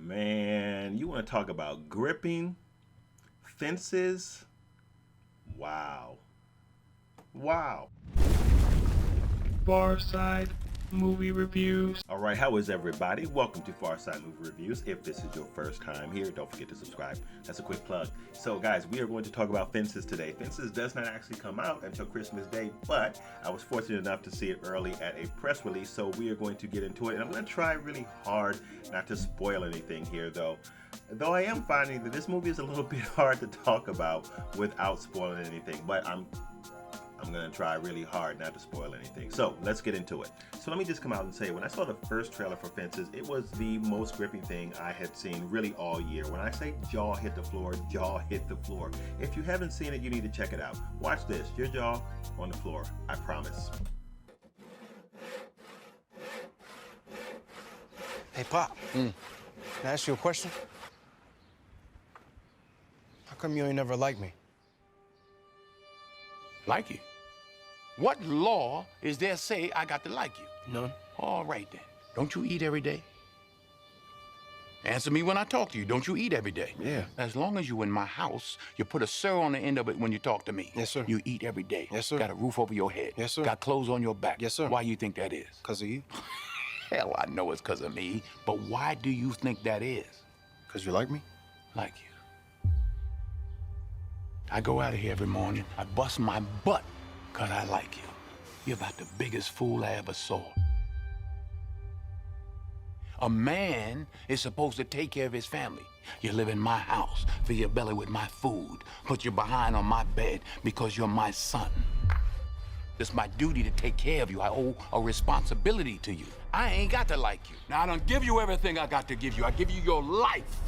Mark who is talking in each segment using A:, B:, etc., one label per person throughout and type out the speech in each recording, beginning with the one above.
A: Man, you want to talk about gripping fences? Wow. Wow.
B: Far Side Movie Reviews.
A: All right, how is everybody? Welcome to Far Side Movie Reviews. If this is your first time here, don't forget to subscribe. That's a quick plug. So guys, we are going to talk about Fences today. Fences does not actually come out until Christmas Day, but I was fortunate enough to see it early at a press release, so we are going to get into it. And I'm going to try really hard not to spoil anything here, though I am finding that this movie is a little bit hard to talk about without spoiling anything, but I'm going to try really hard not to spoil anything. So let's get into it. So let me just come out and say, when I saw the first trailer for Fences, it was the most gripping thing I had seen really all year. When I say jaw hit the floor, jaw hit the floor. If you haven't seen it, you need to check it out. Watch this, your jaw on the floor, I promise.
C: Hey, Pop. Can I ask you a question? How come you ain't never liked me?
D: Like you? What law is there say I got to like you?
C: None.
D: All right then. Don't you eat every day? Answer me when I talk to you. Don't you eat every day?
C: Yeah.
D: As long as you in my house, you put a sir on the end of it when you talk to me.
C: Yes, sir.
D: You eat every day.
C: Yes, sir.
D: Got a roof over your head.
C: Yes, sir.
D: Got clothes on your back.
C: Yes, sir.
D: Why you think that is?
C: 'Cause of you.
D: Hell, I know it's 'cause of me. But why do you think that is?
C: 'Cause you like me?
D: Like you. I go out of here every morning. I bust my butt 'cause I like you. You're about the biggest fool I ever saw. A man is supposed to take care of his family. You live in my house, fill your belly with my food, put your behind on my bed because you're my son. It's my duty to take care of you. I owe a responsibility to you. I ain't got to like you. Now, I don't give you everything I got to give you. I give you your life.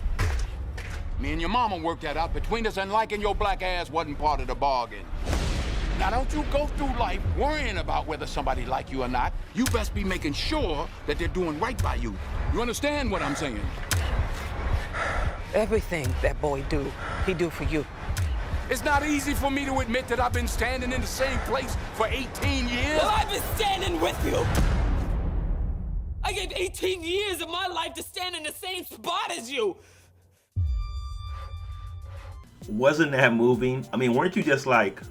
D: Me and your mama worked that out between us, and liking your black ass wasn't part of the bargain. Now, don't you go through life worrying about whether somebody like you or not. You best be making sure that they're doing right by you. You understand what I'm saying?
E: Everything that boy do, he do for you.
D: It's not easy for me to admit that I've been standing in the same place for 18 years.
F: Well, I've been standing with you. I gave 18 years of my life to stand in the same spot as you.
A: Wasn't that moving? I mean, weren't you just like...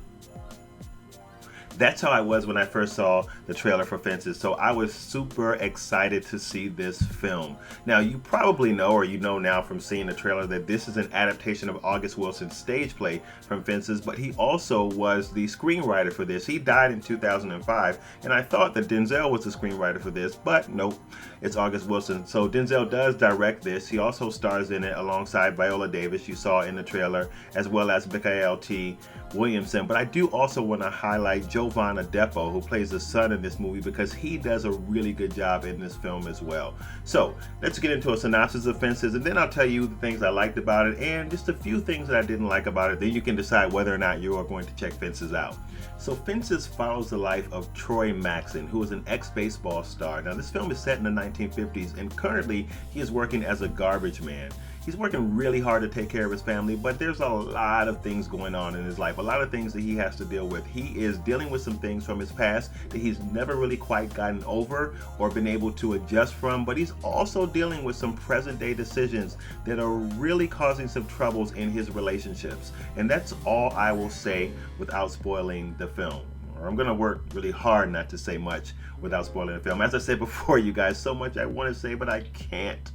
A: That's how I was when I first saw the trailer for Fences, so I was super excited to see this film. Now, you probably know, or you know now from seeing the trailer, that this is an adaptation of August Wilson's stage play from Fences, but he also was the screenwriter for this. He died in 2005, and I thought that Denzel was the screenwriter for this, but nope, it's August Wilson. So Denzel does direct this. He also stars in it alongside Viola Davis, you saw in the trailer, as well as Mykelti Williamson. But I do also want to highlight Jovan Adepo, who plays the son in this movie, because he does a really good job in this film as well. So let's get into a synopsis of Fences, and then I'll tell you the things I liked about it and just a few things that I didn't like about it. Then you can decide whether or not you are going to check Fences out. So Fences follows the life of Troy Maxson, who is an ex-baseball star. Now, this film is set in the 1950s, and currently he is working as a garbage man. He's working really hard to take care of his family, but there's a lot of things going on in his life, a lot of things that he has to deal with. He is dealing with some things from his past that he's never really quite gotten over or been able to adjust from, but he's also dealing with some present day decisions that are really causing some troubles in his relationships. And that's all I will say without spoiling the film. I'm gonna work really hard not to say much without spoiling the film. As I said before, you guys, so much I want to say, but I can't.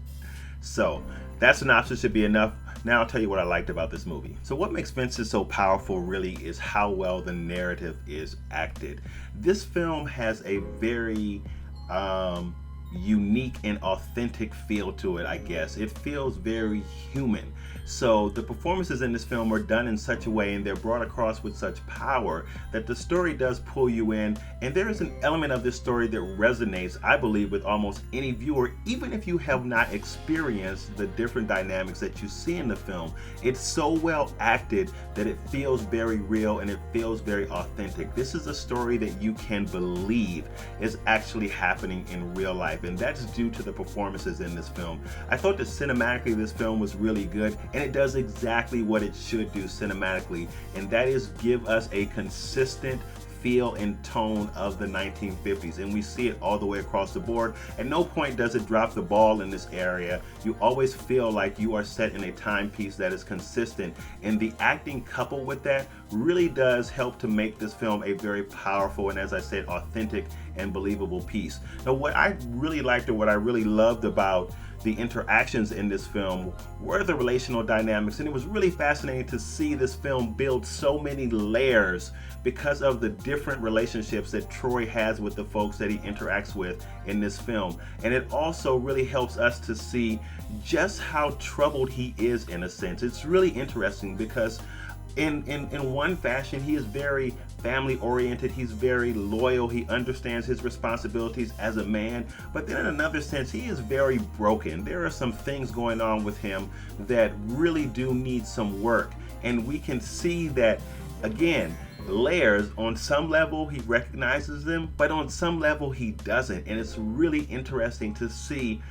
A: So that synopsis should be enough. Now I'll tell you what I liked about this movie. So what makes Fences so powerful really is how well the narrative is acted. This film has a very unique and authentic feel to it, I guess. It feels very human. So the performances in this film are done in such a way, and they're brought across with such power, that the story does pull you in, and there is an element of this story that resonates, I believe, with almost any viewer, even if you have not experienced the different dynamics that you see in the film. It's so well acted that it feels very real and it feels very authentic. This is a story that you can believe is actually happening in real life, and that's due to the performances in this film. I thought that cinematically this film was really good, and it does exactly what it should do cinematically, and that is give us a consistent feel and tone of the 1950s, and we see it all the way across the board. At no point does it drop the ball in this area. You always feel like you are set in a timepiece that is consistent, and the acting coupled with that really does help to make this film a very powerful and, as I said, authentic and believable piece. Now, what I really liked or what I really loved about the interactions in this film were the relational dynamics, and it was really fascinating to see this film build so many layers because of the different relationships that Troy has with the folks that he interacts with in this film. And it also really helps us to see just how troubled he is, in a sense. It's really interesting because in one fashion, he is very family oriented, he's very loyal, he understands his responsibilities as a man, but then in another sense, he is very broken. There are some things going on with him that really do need some work, and we can see that, again, layers. On some level he recognizes them, but on some level he doesn't, and it's really interesting to see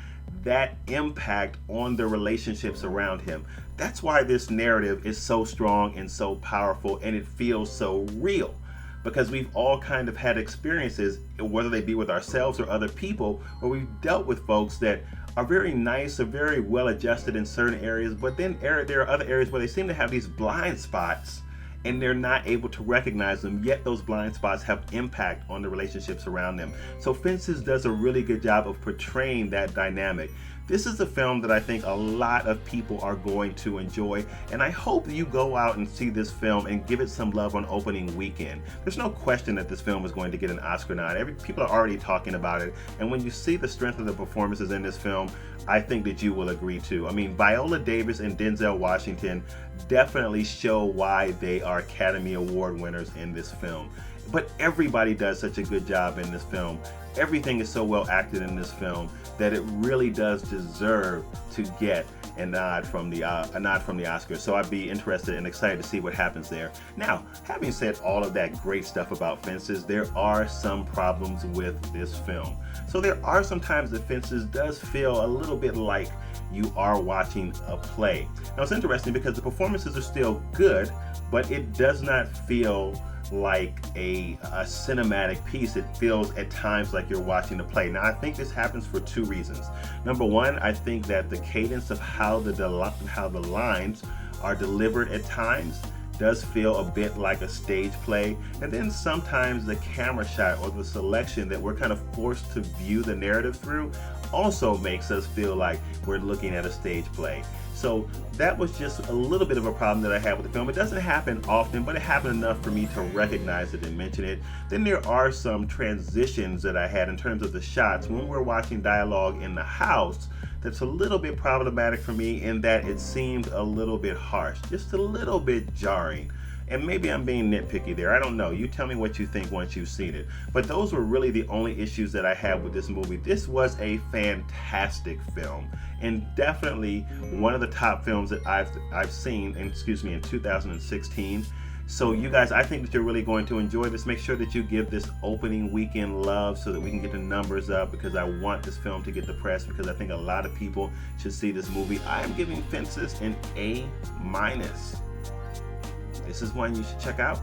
A: that impact on the relationships around him. That's why this narrative is so strong and so powerful, and it feels so real, because we've all kind of had experiences, whether they be with ourselves or other people, where we've dealt with folks that are very nice or very well adjusted in certain areas, but then there are other areas where they seem to have these blind spots and they're not able to recognize them, yet those blind spots have impact on the relationships around them. So Fences does a really good job of portraying that dynamic. This is a film that I think a lot of people are going to enjoy, and I hope you go out and see this film and give it some love on opening weekend. There's no question that this film is going to get an Oscar nod. People are already talking about it, and when you see the strength of the performances in this film, I think that you will agree too. I mean, Viola Davis and Denzel Washington definitely show why they are Academy Award winners in this film. But everybody does such a good job in this film. Everything is so well acted in this film that it really does deserve to get a nod from the Oscars. So I'd be interested and excited to see what happens there. Now, having said all of that great stuff about Fences, there are some problems with this film. So there are some times that Fences does feel a little bit like you are watching a play. Now, it's interesting because the performances are still good, but it does not feel like a cinematic piece. It feels at times like you're watching a play. Now, I think this happens for two reasons. Number one, I think that the cadence of how the lines are delivered at times does feel a bit like a stage play, and then sometimes the camera shot or the selection that we're kind of forced to view the narrative through also makes us feel like we're looking at a stage play. So that was just a little bit of a problem that I had with the film. It doesn't happen often, but it happened enough for me to recognize it and mention it. Then there are some transitions that I had in terms of the shots when we're watching dialogue in the house that's a little bit problematic for me, in that it seemed a little bit harsh, just a little bit jarring. And maybe I'm being nitpicky there, I don't know. You tell me what you think once you've seen it. But those were really the only issues that I had with this movie. This was a fantastic film, and definitely one of the top films that I've seen, in 2016. So you guys, I think that you're really going to enjoy this. Make sure that you give this opening weekend love so that we can get the numbers up, because I want this film to get the press, because I think a lot of people should see this movie. I am giving Fences an A-. This is one you should check out.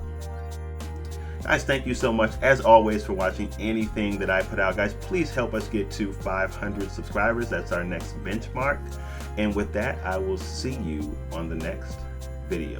A: Guys, thank you so much, as always, for watching anything that I put out. Guys, please help us get to 500 subscribers. That's our next benchmark. And with that, I will see you on the next video.